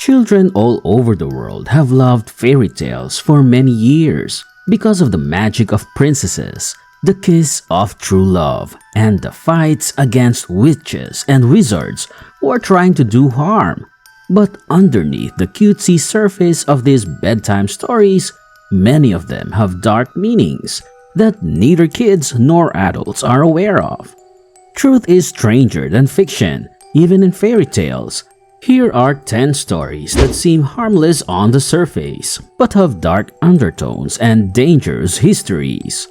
Children all over the world have loved fairy tales for many years because of the magic of princesses, the kiss of true love, and the fights against witches and wizards who are trying to do harm. But underneath the cutesy surface of these bedtime stories, many of them have dark meanings that neither kids nor adults are aware of. Truth is stranger than fiction, even in fairy tales. Here are 10 stories that seem harmless on the surface, but have dark undertones and dangerous histories.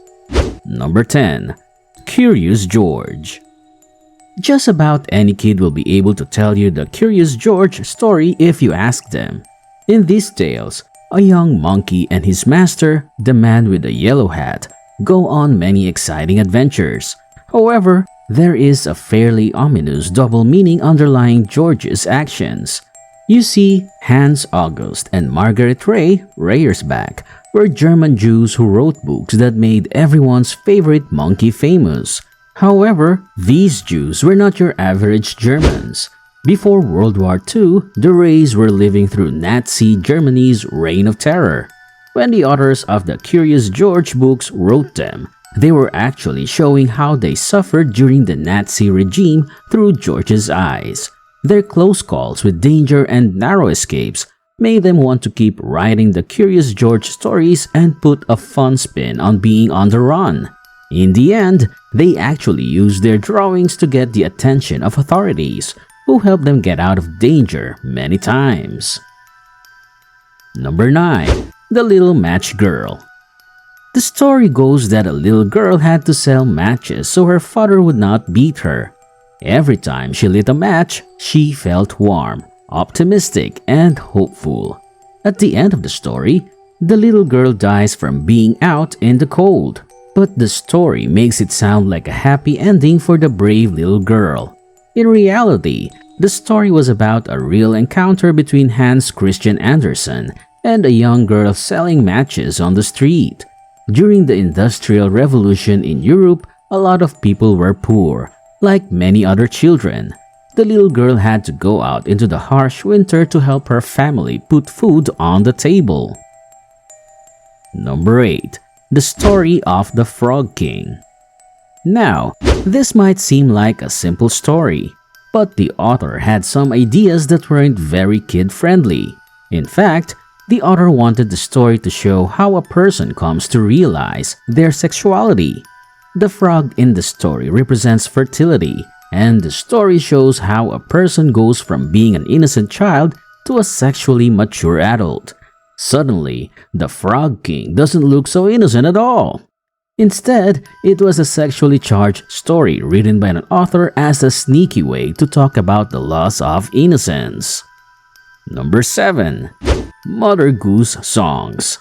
Number 10. Curious George. Just about any kid will be able to tell you the Curious George story if you ask them. In these tales, a young monkey and his master, the man with the yellow hat, go on many exciting adventures. However, there is a fairly ominous double meaning underlying George's actions. You see, Hans August and Margaret Ray Reyersbach were German Jews who wrote books that made everyone's favorite monkey famous. However, these Jews were not your average Germans. Before World War II, the Rays were living through Nazi Germany's reign of terror. When the authors of the Curious George books wrote them, they were actually showing how they suffered during the Nazi regime through George's eyes. Their close calls with danger and narrow escapes made them want to keep writing the Curious George stories and put a fun spin on being on the run. In the end, they actually used their drawings to get the attention of authorities, who helped them get out of danger many times. Number 9. The Little Match Girl. The story goes that a little girl had to sell matches so her father would not beat her. Every time she lit a match, she felt warm, optimistic, and hopeful. At the end of the story, the little girl dies from being out in the cold. But the story makes it sound like a happy ending for the brave little girl. In reality, the story was about a real encounter between Hans Christian Andersen and a young girl selling matches on the street. During the Industrial Revolution in Europe, a lot of people were poor, like many other children. The little girl had to go out into the harsh winter to help her family put food on the table. Number 8. The Story of the Frog King. Now, this might seem like a simple story, but the author had some ideas that weren't very kid-friendly. In fact, the author wanted the story to show how a person comes to realize their sexuality. The frog in the story represents fertility, and the story shows how a person goes from being an innocent child to a sexually mature adult. Suddenly, the Frog King doesn't look so innocent at all. Instead, it was a sexually charged story written by an author as a sneaky way to talk about the loss of innocence. Number 7. Mother Goose Songs.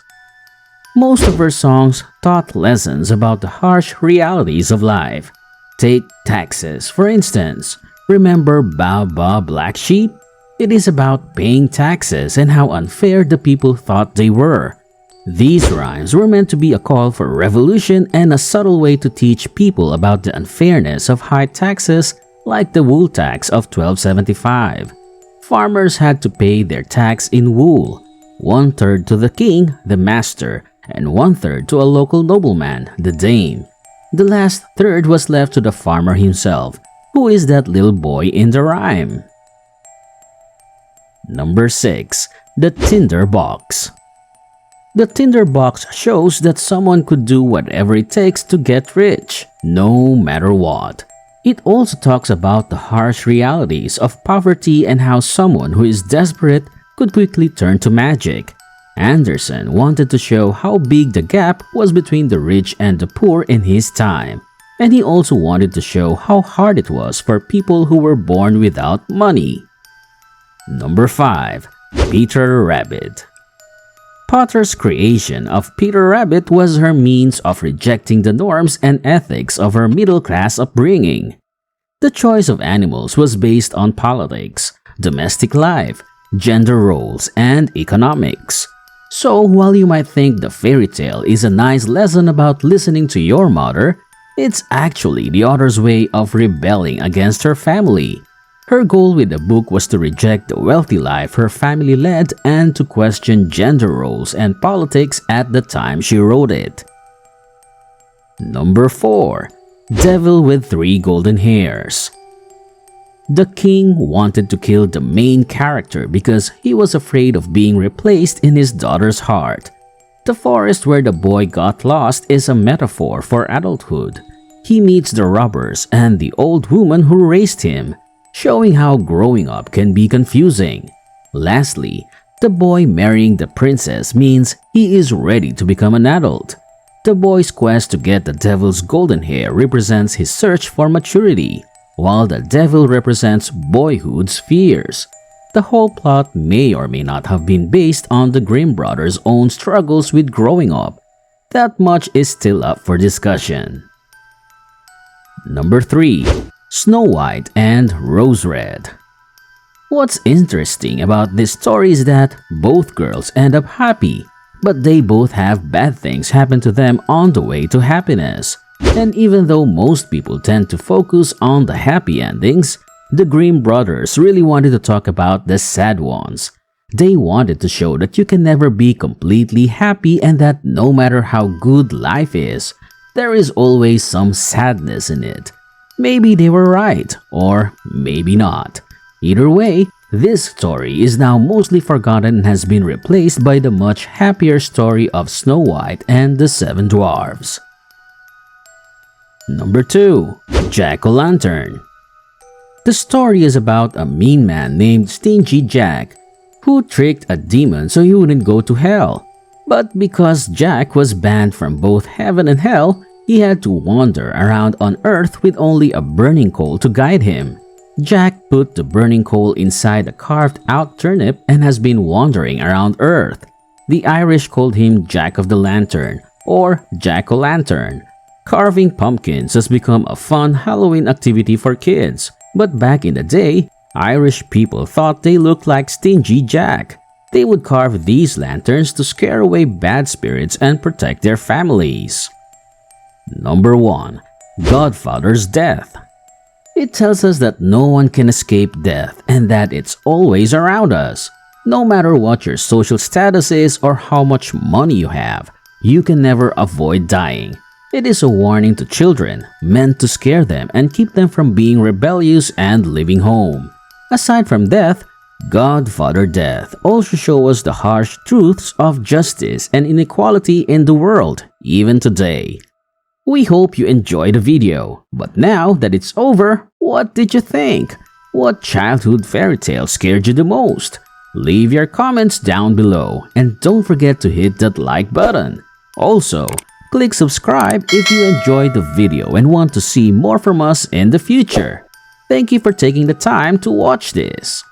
Most of her songs taught lessons about the harsh realities of life. Take taxes, for instance. Remember Ba Ba Black Sheep? It is about paying taxes and how unfair the people thought they were. These rhymes were meant to be a call for revolution and a subtle way to teach people about the unfairness of high taxes like the wool tax of 1275. Farmers had to pay their tax in wool, 1/3 to the king, the master, and 1/3 to a local nobleman, the dame. The last third was left to the farmer himself, who is that little boy in the rhyme. Number 6. The Tinder Box. The Tinder Box shows that someone could do whatever it takes to get rich, no matter what. It also talks about the harsh realities of poverty and how someone who is desperate could quickly turn to magic. Andersen wanted to show how big the gap was between the rich and the poor in his time, and he also wanted to show how hard it was for people who were born without money. Number 5. Peter Rabbit. Potter's creation of Peter Rabbit was her means of rejecting the norms and ethics of her middle-class upbringing. The choice of animals was based on politics, domestic life, gender roles, and economics. So, while you might think the fairy tale is a nice lesson about listening to your mother, it's actually the author's way of rebelling against her family. Her goal with the book was to reject the wealthy life her family led and to question gender roles and politics at the time she wrote it. Number 4. Devil with Three Golden Hairs. The king wanted to kill the main character because he was afraid of being replaced in his daughter's heart. The forest where the boy got lost is a metaphor for adulthood. He meets the robbers and the old woman who raised him, showing how growing up can be confusing. Lastly, the boy marrying the princess means he is ready to become an adult. The boy's quest to get the devil's golden hair represents his search for maturity, while the devil represents boyhood's fears. The whole plot may or may not have been based on the Grimm brothers' own struggles with growing up. That much is still up for discussion. Number 3. Snow White and Rose Red. What's interesting about this story is that both girls end up happy, but they both have bad things happen to them on the way to happiness. And even though most people tend to focus on the happy endings, the Grimm brothers really wanted to talk about the sad ones. They wanted to show that you can never be completely happy and that no matter how good life is, there is always some sadness in it. Maybe they were right, or maybe not. Either way, this story is now mostly forgotten and has been replaced by the much happier story of Snow White and the Seven Dwarfs. Number 2. Jack-o'-lantern. The story is about a mean man named Stingy Jack who tricked a demon so he wouldn't go to hell. But because Jack was banned from both heaven and hell, he had to wander around on earth with only a burning coal to guide him. Jack put the burning coal inside a carved-out turnip and has been wandering around earth. The Irish called him Jack of the Lantern or Jack-o'-lantern. Carving pumpkins has become a fun Halloween activity for kids, but back in the day, Irish people thought they looked like Stingy Jack. They would carve these lanterns to scare away bad spirits and protect their families. Number 1. Godfather's Death. It tells us that no one can escape death and that it's always around us. No matter what your social status is or how much money you have, you can never avoid dying. It is a warning to children, meant to scare them and keep them from being rebellious and leaving home. Aside from death, Godfather Death also shows us the harsh truths of justice and inequality in the world, even today. We hope you enjoyed the video, but now that it's over, what did you think? What childhood fairy tale scared you the most? Leave your comments down below and don't forget to hit that like button. Also, click subscribe if you enjoyed the video and want to see more from us in the future. Thank you for taking the time to watch this.